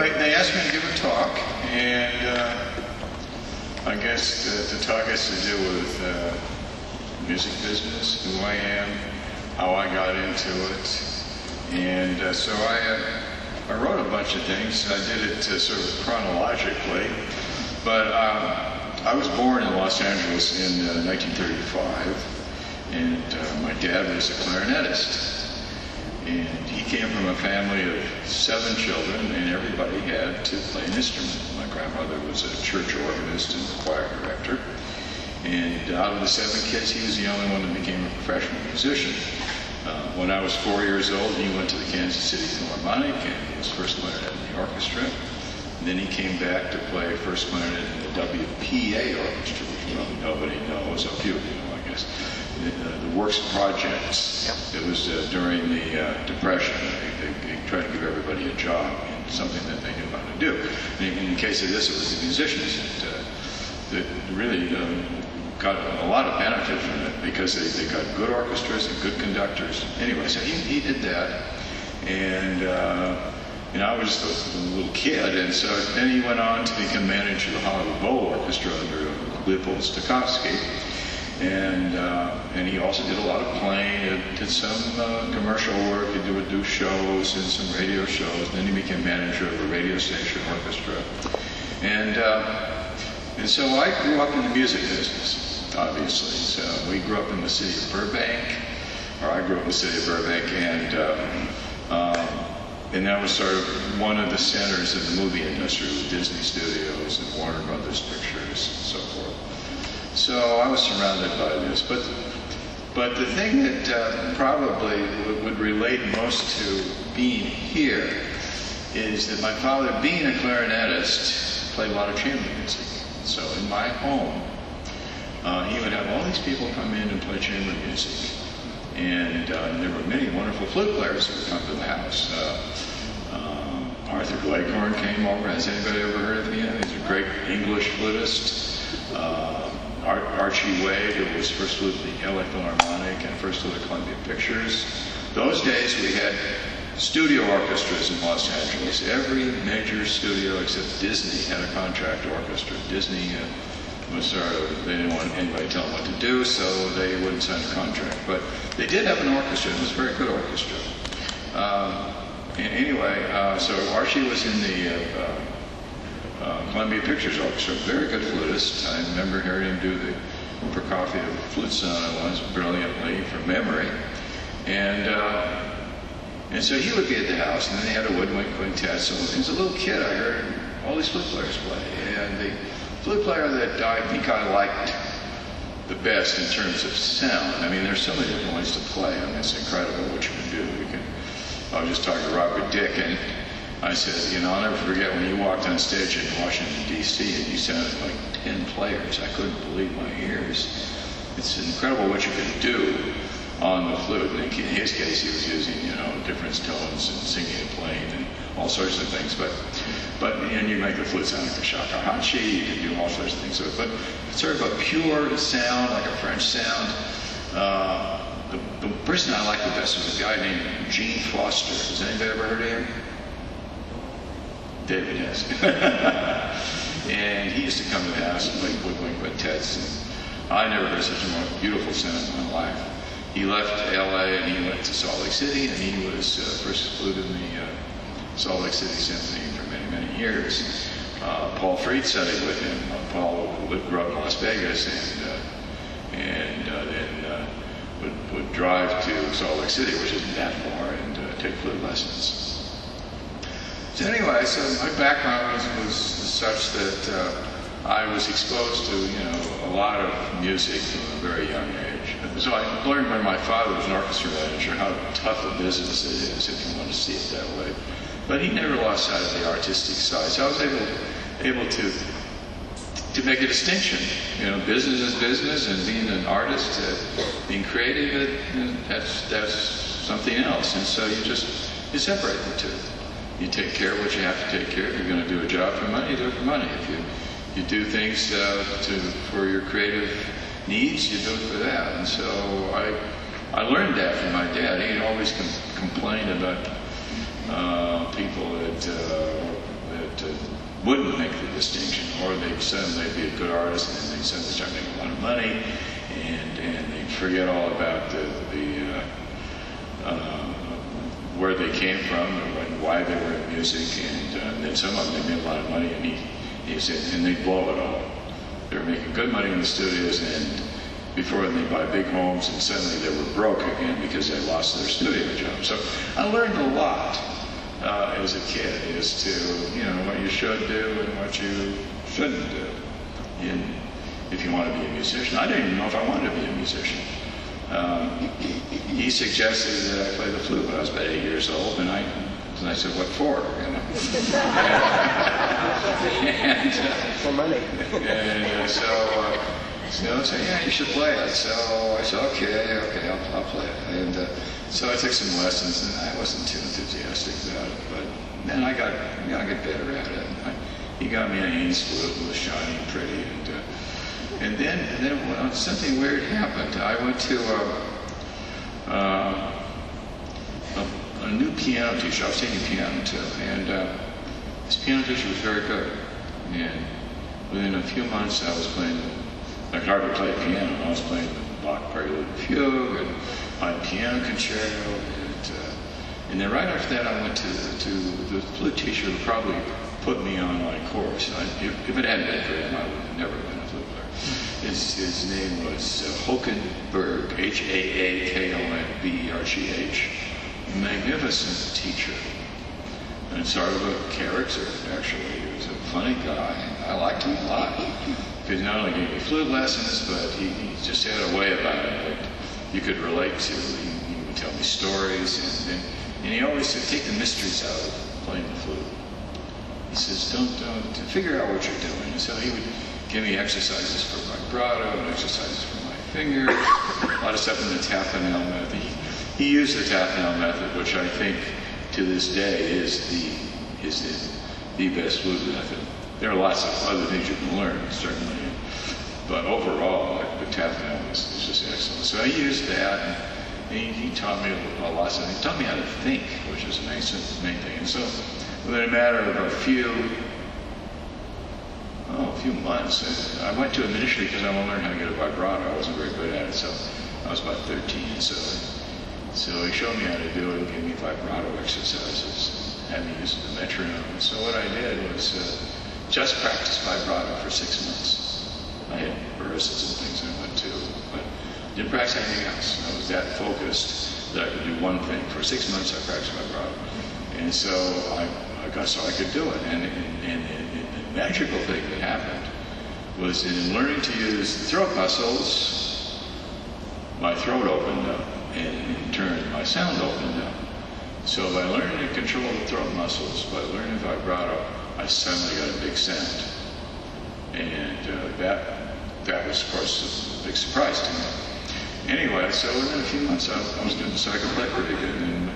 anyway, they asked me to give a talk, and I guess the talk has to do with music business, who I am, how I got into it, and so I wrote a bunch of things. I did it sort of chronologically, but I was born in Los Angeles in 1935, and my dad was a clarinetist. And he came from a family of 7 children, and everybody had to play an instrument. My grandmother was a church organist and choir director. And out of the 7 kids, he was the only one that became a professional musician. When I was 4 years old, he went to the Kansas City Philharmonic, and he was first clarinet in the orchestra. And then he came back to play first clarinet in the WPA orchestra, which nobody knows, a few of you know, I guess. The Works Projects. It was during the Depression. They tried to give everybody a job in something that they knew how to do. And in the case of this, it was the musicians that really got a lot of benefit from it, because they got good orchestras and good conductors. Anyway, so he did that, and I was just a little kid, and so then he went on to become manager of the Hollywood Bowl Orchestra under Leopold Stokowski. And he also did a lot of playing, did some commercial work, he would do shows and some radio shows, and then he became manager of a radio station orchestra. And so I grew up in the music business, obviously. So we grew up in the city of Burbank, or I grew up in the city of Burbank, and that was sort of one of the centers of the movie industry with Disney Studios and Warner Brothers Pictures and so forth. So I was surrounded by this, but the thing that probably would relate most to being here is that my father, being a clarinetist, played a lot of chamber music. So in my home, he would have all these people come in and play chamber music, and there were many wonderful flute players who would come to the house. Arthur Gleghorn came over. Has anybody ever heard of him? He's a great English flutist. Archie Wade, who was first flute at the LA Philharmonic and first flute at Columbia Pictures. Those days we had studio orchestras in Los Angeles. Every major studio except Disney had a contract orchestra. Disney was sort of, they didn't want anybody to tell them what to do, so they wouldn't sign a contract. But they did have an orchestra. It was a very good orchestra. And anyway, so Archie was in the Columbia Pictures Orchestra, very good flutist. I remember hearing him do the Prokofiev flute sonata once brilliantly from memory. And so he would be at the house, and then they had a woodwind quintet. So as a little kid, I heard all these flute players play. And the flute player that I think I liked the best in terms of sound, I mean, there's so many different ways to play. I mean, it's incredible what you can do. I was just talking to Robert Dick, and I said, you know, I'll never forget when you walked on stage in Washington, D.C., and you sounded like 10 players. I couldn't believe my ears. It's incredible what you can do on the flute. In his case, he was using, you know, different tones and singing and playing and all sorts of things. And you make the flute sound like a shakuhachi, you can do all sorts of things. But it's sort of a pure sound, like a French sound. The person I liked the best was a guy named Gene Foster. Has anybody ever heard of him? David has. And he used to come to the house and play woodwind quintets. And I never heard such a beautiful sound in my life. He left LA and he went to Salt Lake City, and he was first flute in the Salt Lake City Symphony for many, many years. Paul Freed studied with him. Paul grew up in Las Vegas and then would drive to Salt Lake City, which isn't that far, and take flute lessons. So anyway, so my background was such that I was exposed to, you know, a lot of music from a very young age. So I learned when my father was an orchestra manager how tough a business it is, if you want to see it that way. But he never lost sight of the artistic side. So I was able to make a distinction. You know, business is business, and being an artist, being creative, that's something else. And so you separate the two. You take care of what you have to take care of. If you're going to do a job for money, you do it for money. If you do things for your creative needs, you do it for that. And so I learned that from my dad. He'd always complain about people that wouldn't make the distinction, or they'd suddenly be a good artist and then they'd suddenly start making a lot of money, and they'd forget all about where they came from and why they were in music, and then some of them they made a lot of money, and he said, and they'd blow it all. They were making good money in the studios, and before they buy big homes, and suddenly they were broke again because they lost their studio job. So I learned a lot as a kid as to, you know, what you should do and what you shouldn't do if you want to be a musician. I didn't even know if I wanted to be a musician. He suggested that I play the flute when I was about 8 years old, and I said, "What for?" You know? For money. And so I said, "Yeah, you should play it." So I said, "Okay, I'll play it." And so I took some lessons, and I wasn't too enthusiastic about it, but then I got better at it. He got me an Haynes flute that was shiny and pretty, and then something weird happened. I went to a new piano teacher. I was taking piano too, and this piano teacher was very good. And within a few months, I was playing. I could hardly play piano. I was playing the Bach Prelude and Fugue and my piano concerto, and then right after that, I went to the flute teacher who probably put me on my course. If it hadn't been for him, I would have never been a flute player. His name was Hokenberg, Haakonbergh. Magnificent teacher, and sort of a character, actually. He was a funny guy. I liked him a lot, because he not only gave me flute lessons, but he just had a way about it that you could relate to. He would tell me stories, and he always said, take the mysteries out of playing the flute. He says, don't figure out what you're doing. And so he would give me exercises for vibrato and exercises for my fingers, a lot of stuff in the Tafanel method. He used the Tafanel method, which I think to this day is the best flute method. There are lots of other things you can learn, certainly, but overall, the Tafanel is just excellent. So I used that, and he taught me a lot. So he taught me how to think, which is the main thing. And so within a matter of a few months, I went to him initially because I wanted to learn how to get a vibrato. I wasn't very good at it, so I was about 13. So he showed me how to do it and gave me vibrato exercises, had me use the metronome. So what I did was just practice vibrato for 6 months. I had rehearsals and things I went to, but didn't practice anything else. I was that focused that I could do one thing. For 6 months I practiced vibrato. And so I could do it. And the magical thing that happened was in learning to use the throat muscles, my throat opened up, and in turn my sound opened up. So by learning to control the throat muscles, by learning vibrato, I suddenly got a big sound. And that was, of course, a big surprise to me. Anyway, so within a few months I was doing so I could play pretty good. And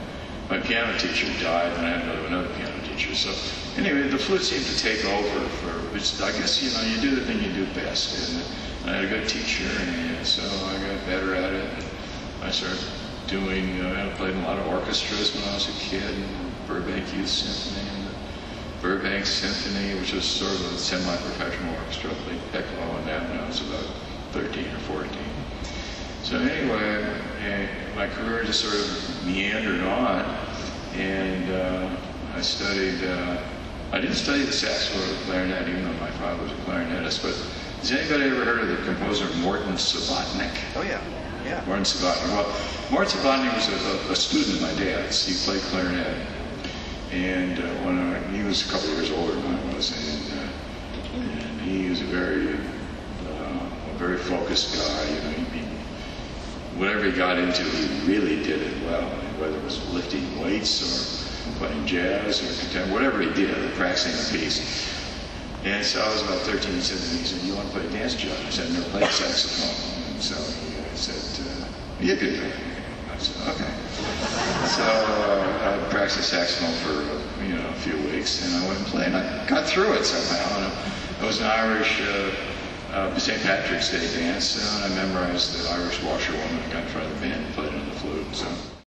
my piano teacher died, and I had another piano teacher. So anyway, the flute seemed to take over which I guess, you know, you do the thing you do best. And I had a good teacher, and so I got better at it. And I started doing, I played in a lot of orchestras when I was a kid, Burbank Youth Symphony, and the Burbank Symphony, which was sort of a semi-professional orchestra. I played piccolo in that when I was about 13 or 14. So anyway, my career just sort of meandered on, and I studied, I didn't study the saxophone or the clarinet, even though my father was a clarinetist, but has anybody ever heard of the composer Morton Subotnick? Oh yeah, yeah. Morton Subotnick. Well, Morton Subotnick was a student of my dad's. He played clarinet, and he was a couple of years older than I was, and he was a very focused guy. You know, whatever he got into, he really did it well. Whether it was lifting weights or playing jazz or contemporary, whatever he did, practicing a piece. And so I was about 13, he said, you want to play a dance job? I said, I've never played saxophone. And so he said, you could do it. I said, okay. So I practiced saxophone for a few weeks, and I went and played. And I got through it somehow. And it was an Irish St. Patrick's Day dance, and I memorized the Irish washerwoman. I got in front of the band and played on the flute. So